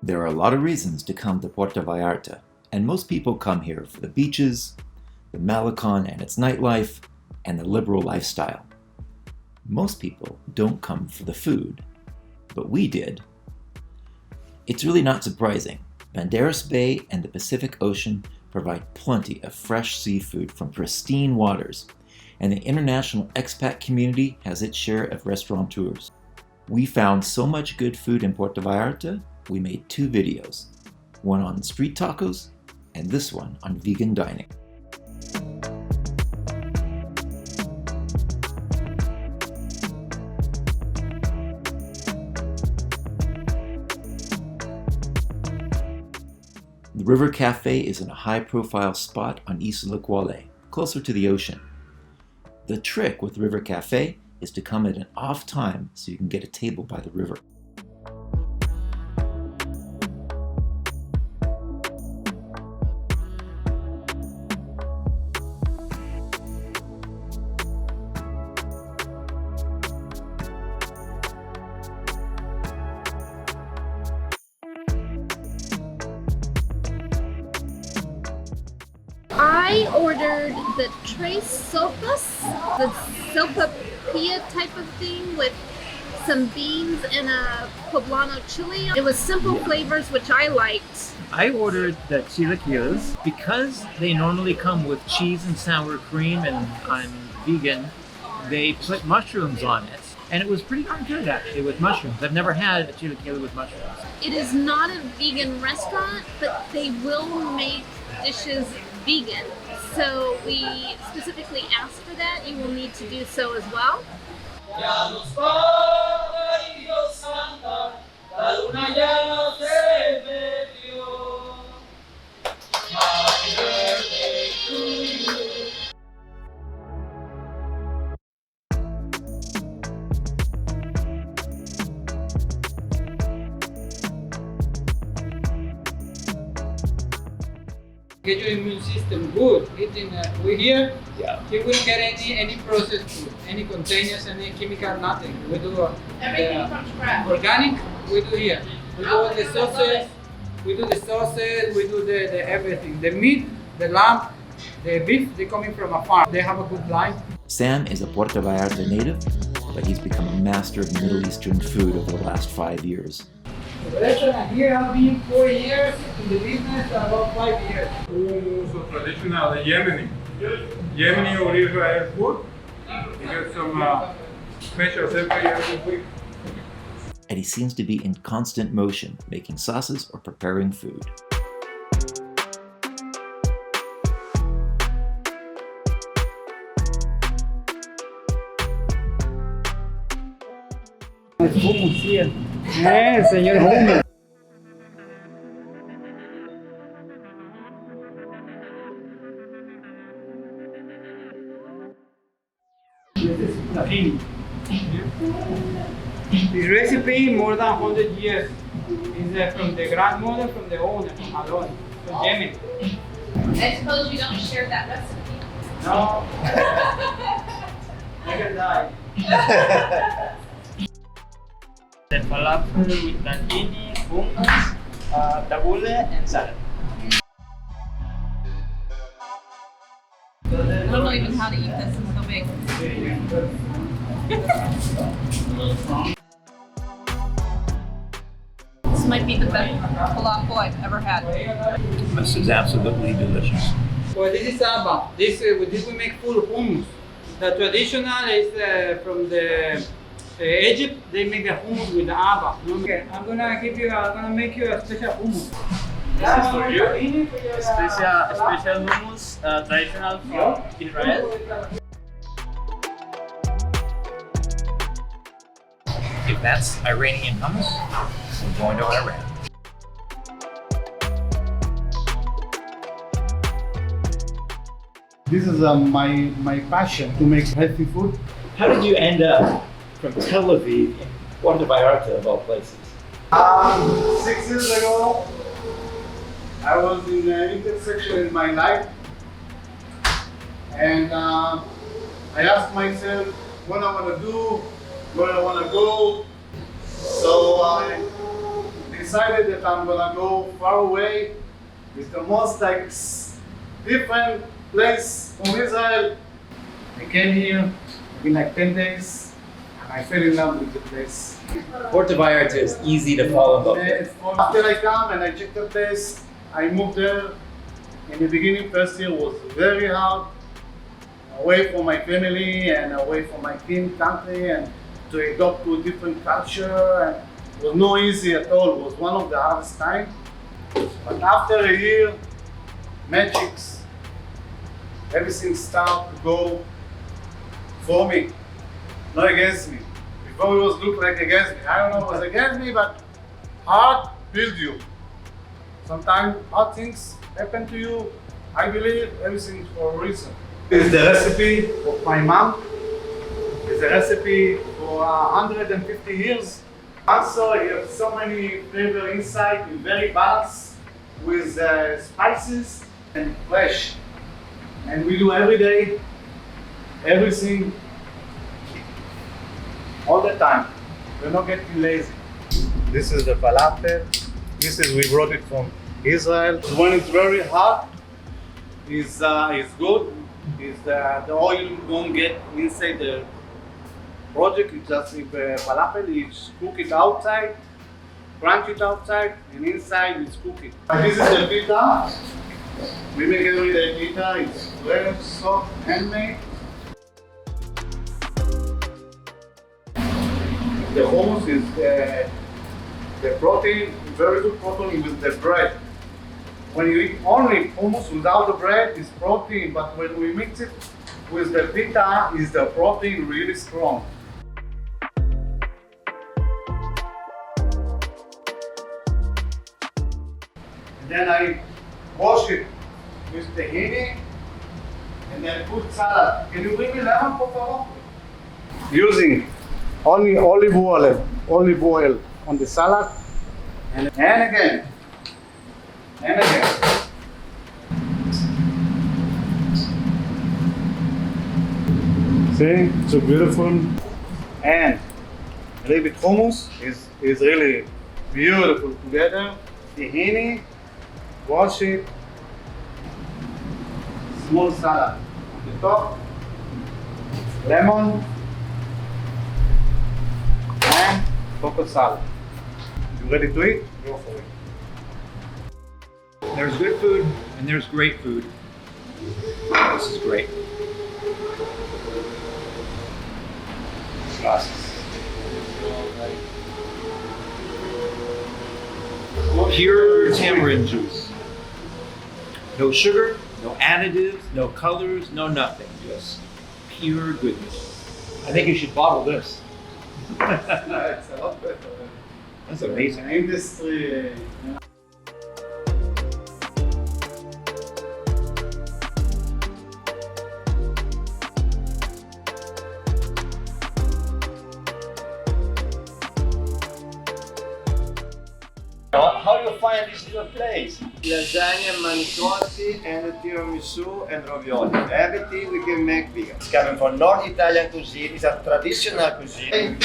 There are a lot of reasons to come to Puerto Vallarta, and most people come here for the beaches, the Malecon and its nightlife, and the liberal lifestyle. Most people don't come for the food, but we did. It's really not surprising. Banderas Bay and the Pacific Ocean provide plenty of fresh seafood from pristine waters, and the international expat community has its share of restaurateurs. We found so much good food in Puerto Vallarta, we made 2 videos, one on street tacos and this one on vegan dining. The River Cafe is in a high-profile spot on Isla Cuale, closer to the ocean. The trick with River Cafe is to come at an off time so you can get a table by the river. I ordered the tres sopas, the sopapilla type of thing with some beans and a poblano chili. It was simple flavors, which I liked. I ordered the chilaquiles because they normally come with cheese and sour cream, and I'm vegan. They put mushrooms on it, and it was pretty darn good actually with mushrooms. I've never had a chilaquile with mushrooms. It is not a vegan restaurant, but they will make dishes vegan. So we specifically asked for that. You will need to do so as well. Get your immune system good. Eating we here, Yeah. you wouldn't get any processed food, any containers, any chemical, nothing. We do Everything from scratch. organic. We do here. We do all the sauces. We do the sauces. We do the everything. The meat, the lamb, the beef. They coming from a farm. They have a good life. Sam is a Puerto Vallarta native, but he's become a master of Middle Eastern food over the last 5 years. The restaurant here have been 4 years in the business, about 5 years. So traditional Yemeni or Israel food. We get some specials every week. And he seems to be in constant motion, making sauces or preparing food. Hummus here. Yes, señor hummus. This is tahini. This recipe more than 100 years is from the grandmother, from the owner, Alon, from Yemen. I suppose you don't share that recipe. No. I can die. The falafel with tahini, hummus, tabbouleh, and salad. I don't know even how to eat this. It's so big. This might be the best falafel I've ever had. This is absolutely delicious. Well, this is Abba. With this we make full hummus. The traditional is from the Egypt. They make the hummus with the Abba. Okay, I'm gonna make you a special hummus. This is for you. Special hummus, traditional from Israel. If that's Iranian hummus, we're going to Iran. This is my passion to make healthy food. How did you end up from Tel Aviv in Puerto Vallarta of all places? 6 years ago, I was in an intersection in my life, and I asked myself what I want to do, where I want to go. So I decided decided that I'm gonna go far away. It's the most like different place from Israel. I came here in like 10 days and I fell in love with the place. Puerto Vallarta is easy to fall in love with. After I come and I check the place, I moved there. In the beginning, first year was very hard, away from my family and away from my country, and to adopt to a different culture. And it was not easy at all. It was one of the hardest times. But after a year, magics, everything started to go for me, not against me. Before it was looked like against me. I don't know, it was against me, but hard builds you. Sometimes hard things happen to you. I believe everything is for a reason. This is the recipe of my mom. It's a recipe for 150 years. Also, you have so many flavor inside, and very balanced with spices and fresh. And we do every day, everything, all the time. We're not getting lazy. This is the falafel. We brought it from Israel. When it's very hot, it's good. The oil don't get inside the project. It's just if falafel, you cook it outside, crunch it outside, and inside it's cooking. This is the pita. We make everyday pita. It's very soft, handmade. The hummus is the protein, very good protein with the bread. When you eat only hummus without the bread, it's protein, but when we mix it with the pita, is the protein really strong. And then I wash it with tahini and then put salad. Can you bring me lemon, por favor? Using only olive oil on the salad, and again, and again. See, so beautiful. And a little bit hummus is really beautiful together. Tahini, wash it. Small salad on the top. Lemon. And coconut salad. You ready to eat? Go for it. There's good food and there's great food. This is great. Pure tamarind juice. No sugar, no additives, no colors, no nothing. Just pure goodness. I think you should bottle this. It's a lot better. That's amazing. Industry. How do you find this little place? Lasagna, manicotti, and tiramisu and ravioli. Everything we can make vegan. It's coming from North Italian cuisine. It's a traditional cuisine.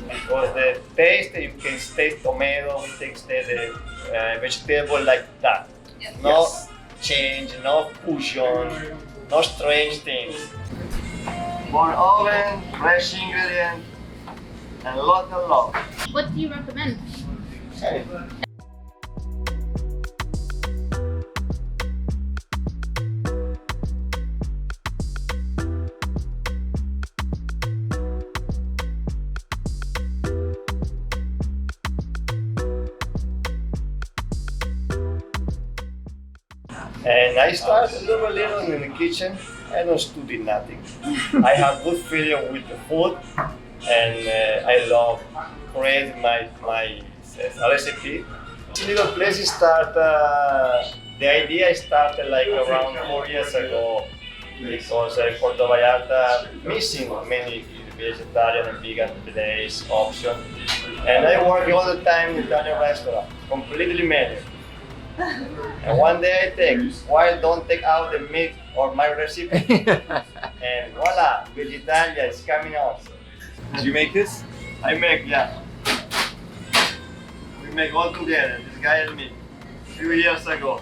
Because the taste, you can taste tomato, you can taste the vegetable like that. Yes. No change, no fusion, no strange things. More oven, fresh ingredient, and lot of love. What do you recommend? And I started little in the kitchen. I don't study nothing. I have good feeling with the food, and I love create my recipe. This little place start. The idea started like around 4 years ago because Puerto Vallarta missing many vegetarian and vegan place option, and I work all the time in Italian restaurant, completely menu. And one day I think, why don't take out the meat or my recipe? And voila, VEGGITALIA is coming out. Did you make this? I make, yeah. make all together. This guy and me, a few years ago.